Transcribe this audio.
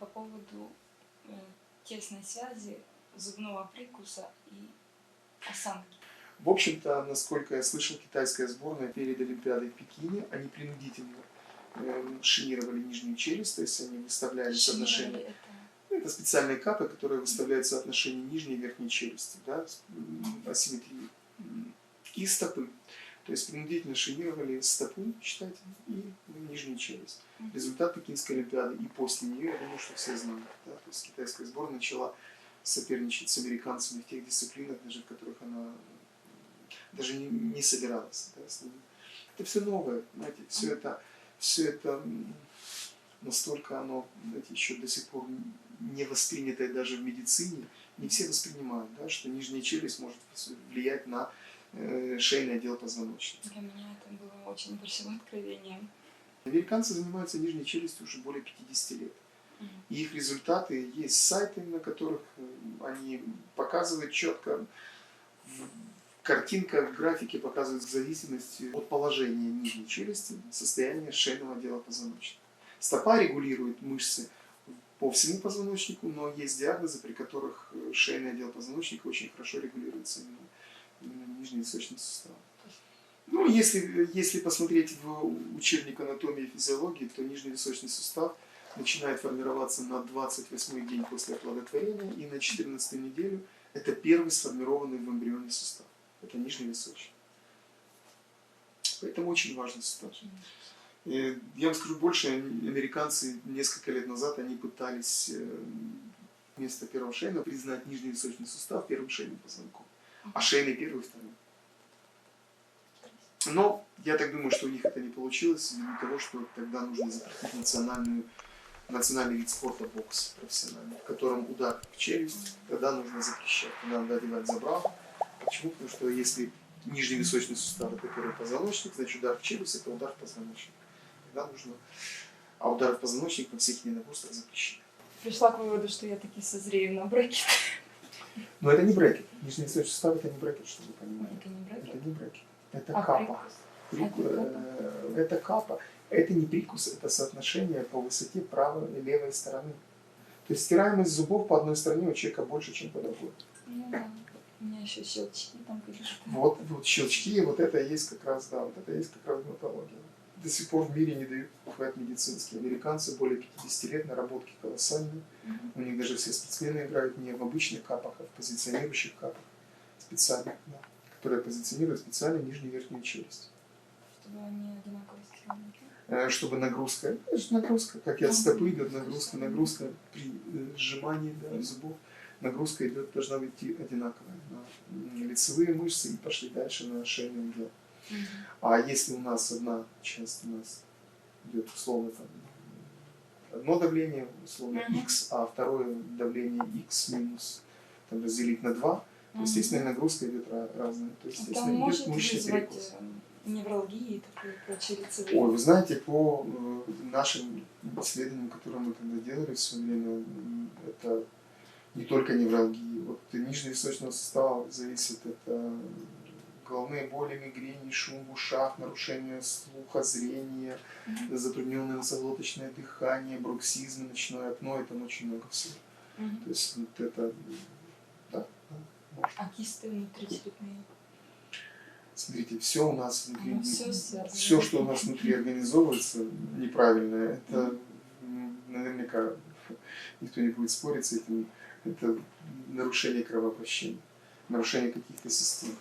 по поводу тесной связи зубного прикуса и осанки. В общем-то, насколько я слышал, китайская сборная перед Олимпиадой в Пекине, они принудительно шинировали нижнюю челюсть, то есть они выставляли соотношение. Это специальные капы, которые выставляют соотношение нижней и верхней челюсти, да, асимметрии и стопы. То есть принудительно шинировали стопу, считайте, и нижнюю челюсть. Результат Пекинской Олимпиады и после нее, я думаю, что все знают. Да? То есть китайская сборная начала соперничать с американцами в тех дисциплинах, даже в которых она даже не собиралась. Да, с ними. Это все новое, знаете, все это настолько оно, знаете, еще до сих пор не воспринятое даже в медицине. Не все воспринимают, да, что нижняя челюсть может влиять на шейный отдел позвоночника. Для меня это было очень большим откровением. Американцы занимаются нижней челюстью уже более 50 лет. И их результаты, есть сайты, на которых они показывают четко, в картинках, в графике показывают в зависимости от положения нижней челюсти состояние шейного отдела позвоночника. Стопа регулирует мышцы по всему позвоночнику, но есть диагнозы, при которых шейный отдел позвоночника очень хорошо регулируется именно нижневисочным суставом. Ну, если посмотреть в учебник анатомии и физиологии, то нижневисочный сустав начинает формироваться на 28-й день после оплодотворения, и на 14-ю неделю это первый сформированный в эмбрионе сустав. Это нижневисочный. Поэтому очень важный сустав. И я вам скажу больше, американцы несколько лет назад они пытались вместо первого шейного признать нижневисочный сустав первым шейным позвонком, а шейный первый и второй. Но я так думаю, что у них это не получилось, ввиду того, что тогда нужно запретить национальный вид спорта бокс профессиональный, в котором удар в челюсть тогда нужно запрещать. Надо одевать забрал. Почему? Потому что если нижневисочный сустав это первый позвоночник, значит удар в челюсть это удар в позвоночник. Тогда нужно. А удар в позвоночник на всех единоборствах запрещен. Пришла к выводу, что я таки созрею на брекет. Но это не брекет. Нижневисочный сустав это не брекет, чтобы вы понимали. Это не брекет? Это не брекет. Это капа. Это капа. Это не прикус, это соотношение по высоте правой и левой стороны. То есть стираемость зубов по одной стороне у человека больше, чем по другой. Ну да. У меня еще щелчки там какие-то. Вот щелчки, вот это есть как раз, да, вот это есть как раз гематология. До сих пор в мире не дают бухать медицинские. Американцы более 50 лет, наработки колоссальные. У них даже все спортсмены играют не в обычных капах, а в позиционирующих капах. Специальных, да, которые позиционируют специально нижнюю и верхнюю челюсть. Чтобы они одинаково стреляли. Чтобы нагрузка, как и от стопы идет нагрузка при сжимании зубов, нагрузка должна быть одинаковая на лицевые мышцы и пошли дальше на шейный отдел. А если у нас одна часть идет условно там, одно давление, условно X, а второе давление X минус там, разделить на 2, то, естественно, нагрузка идет разная. То есть, естественно, идет мышечный перекос. Невралгии, такой прочие лицевые. Ой, вы знаете, по нашим исследованиям, которые мы тогда делали в свое время, это не только невралгии. Вот нижневисочного сустава зависит это головные боли, мигрени, шум в ушах, нарушение слуха, зрения, затрудненное носоглоточное дыхание, бруксизм, ночное окно, и там очень много всего. То есть вот это, да, может. А кисты внутричерепные? Смотрите, все у нас внутри, все, что у нас внутри организовывается неправильно, это наверняка никто не будет спорить с этим, это нарушение кровообращения, нарушение каких-то систем.